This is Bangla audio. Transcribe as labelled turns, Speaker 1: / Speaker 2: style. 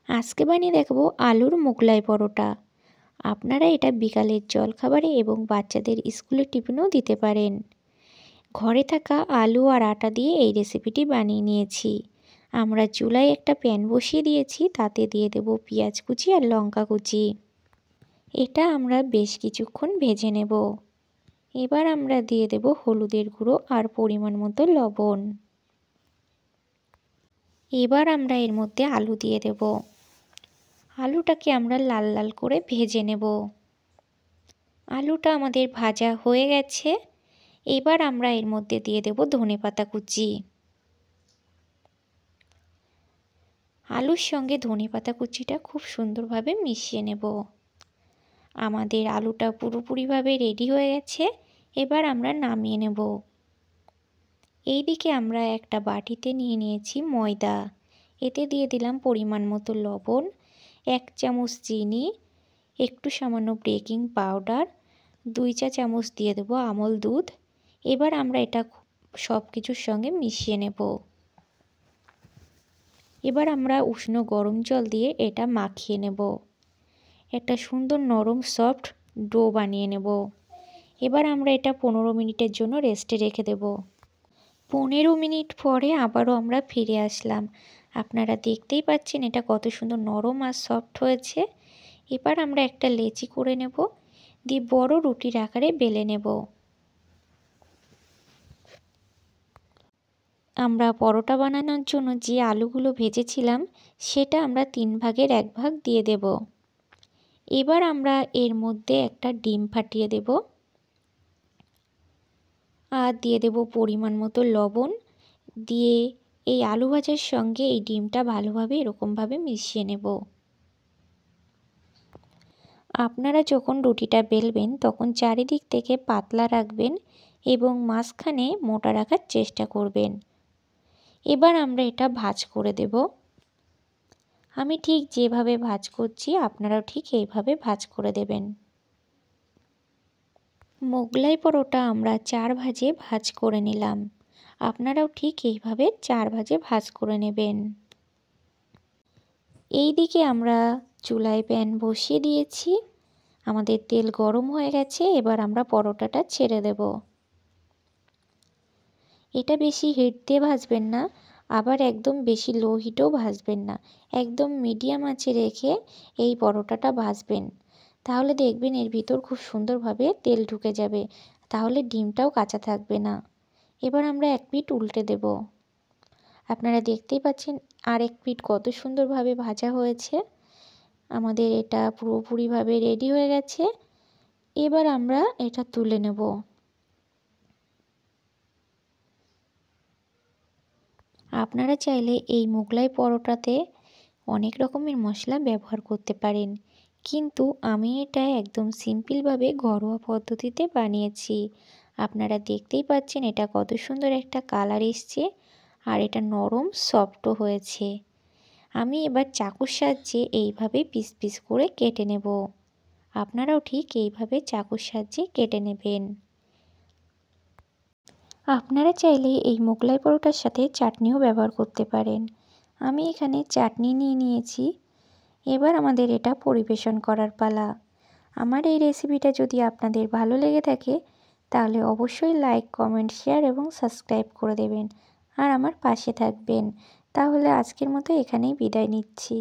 Speaker 1: আজকে বানিয়ে দেখাবো আলুর মোগলাই পরোটা। আপনারা এটা বিকালের জলখাবারে এবং বাচ্চাদের স্কুলের টিফিনেও দিতে পারেন। ঘরে থাকা আলু আর আটা দিয়ে এই রেসিপিটি বানিয়ে নিয়েছি। আমরা চুলায় একটা প্যান বসিয়ে দিয়েছি, তাতে দিয়ে দেব পেঁয়াজ কুচি আর লঙ্কা কুচি। এটা আমরা বেশ কিছুক্ষণ ভেজে নেব। এবার আমরা দিয়ে দেব হলুদের গুঁড়ো আর পরিমাণ মতো লবণ। এবার আমরা এর মধ্যে আলু দিয়ে দেব। আলুটাকে আমরা লাল লাল করে ভেজে নেব। আলুটা আমাদের ভাজা হয়ে গেছে। এবার আমরা এর মধ্যে দিয়ে দেব ধনেপাতা কুচি। আলুর সঙ্গে ধনেপাতা কুচিটা খুব সুন্দরভাবে মিশিয়ে নেব। আমাদের আলুটা পুরোপুরিভাবে রেডি হয়ে গেছে। এবার আমরা নামিয়ে নেব। এইদিকে আমরা একটা বাটিতে নিয়ে নিয়েছি ময়দা। এতে দিয়ে দিলাম পরিমাণ মতো লবণ, 1 চামচ চিনি, একটু সামান্য বেকিং পাউডার, 2 চা চামচ দিয়ে দেব আমল দুধ। এবার আমরা এটা সব কিছুর সঙ্গে মিশিয়ে নেব। এবার আমরা উষ্ণ গরম জল দিয়ে এটা মাখিয়ে নেব। একটা সুন্দর নরম সফট ডো বানিয়ে নেব। এবার আমরা এটা 15 মিনিটের জন্য রেস্টে রেখে দেব। 15 মিনিট পরে আবারও আমরা ফিরে আসলাম। আপনারা দেখতেই পাচ্ছেন এটা কত সুন্দর নরম আর সফট হয়েছে। এবার আমরা একটা লেচি করে নেব, দিয়ে বড় রুটির আকারে বেলে নেব। আমরা পরোটা বানানোর জন্য যে আলুগুলো ভেজেছিলাম সেটা আমরা 3 ভাগের 1 ভাগ দিয়ে দেব। এবার আমরা এর মধ্যে একটা ডিম ফাটিয়ে দেব আর দিয়ে দেব পরিমাণ মতো লবণ। দিয়ে এই আলু ভাজার সঙ্গে এই ডিমটা ভালোভাবে এরকমভাবে মিশিয়ে নেব। আপনারা যখন রুটিটা বেলবেন তখন চারিদিক থেকে পাতলা রাখবেন এবং মাঝখানে মোটা রাখার চেষ্টা করবেন। এবার আমরা এটা ভাঁজ করে দেব। আমি ঠিক যেভাবে ভাঁজ করছি আপনারাও ঠিক এইভাবে ভাঁজ করে দেবেন। মোগলাই পরোটা আমরা 4 ভাঁজে ভাঁজ করে নিলাম। আপনারাও ঠিক এইভাবে 4 ভাঁজে ভাঁজ করে নেবেন। এই দিকে আমরা চুলায় প্যান বসিয়ে দিয়েছি। আমাদের তেল গরম হয়ে গেছে। এবার আমরা পরোটাটা ছেড়ে দেব। এটা বেশি হিট দিয়ে ভাজবেন না, আবার একদম বেশি লো হিটেও ভাজবেন না। একদম মিডিয়াম আঁচে রেখে এই পরোটাটা ভাজবেন। তাহলে দেখবেন এর ভিতর খুব সুন্দরভাবে তেল ঢুকে যাবে। তাহলে ডিমটাও কাঁচা থাকবে না। এবার আমরা এক পিঠ উল্টে দেব। আপনারা দেখতেই পাচ্ছেন আরেক পিঠ কত সুন্দরভাবে ভাজা হয়েছে। আমাদের এটা পুরোপুরিভাবে রেডি হয়ে গেছে। এবার আমরা এটা তুলে নেব। আপনারা চাইলে এই মোগলাই পরোটাতে অনেক রকমের মশলা ব্যবহার করতে পারেন, কিন্তু আমি এটা একদম সিম্পলভাবে ঘরোয়া পদ্ধতিতে বানিয়েছি। আপনারা দেখতেই পাচ্ছেন এটা কত সুন্দর একটা কালার এসছে আর এটা নরম সফটও হয়েছে। আমি এবার চাকুর সাহায্যে এইভাবে পিস পিস করে কেটে নেব। আপনারাও ঠিক এইভাবে চাকুর সাহায্যে কেটে নেবেন। আপনারা চাইলে এই মোগলাই পরোটার সাথে চাটনিও ব্যবহার করতে পারেন। আমি এখানে চাটনি নিয়ে নিয়েছি। এবার আমাদের এটা পরিবেশন করার পালা। আমার এই রেসিপিটা যদি আপনাদের ভালো লেগে থাকে তাহলে অবশ্যই লাইক, কমেন্ট, শেয়ার এবং সাবস্ক্রাইব করে দেবেন আর আমার পাশে থাকবেন। তাহলে আজকের মতো এখানেই বিদায় নিচ্ছি।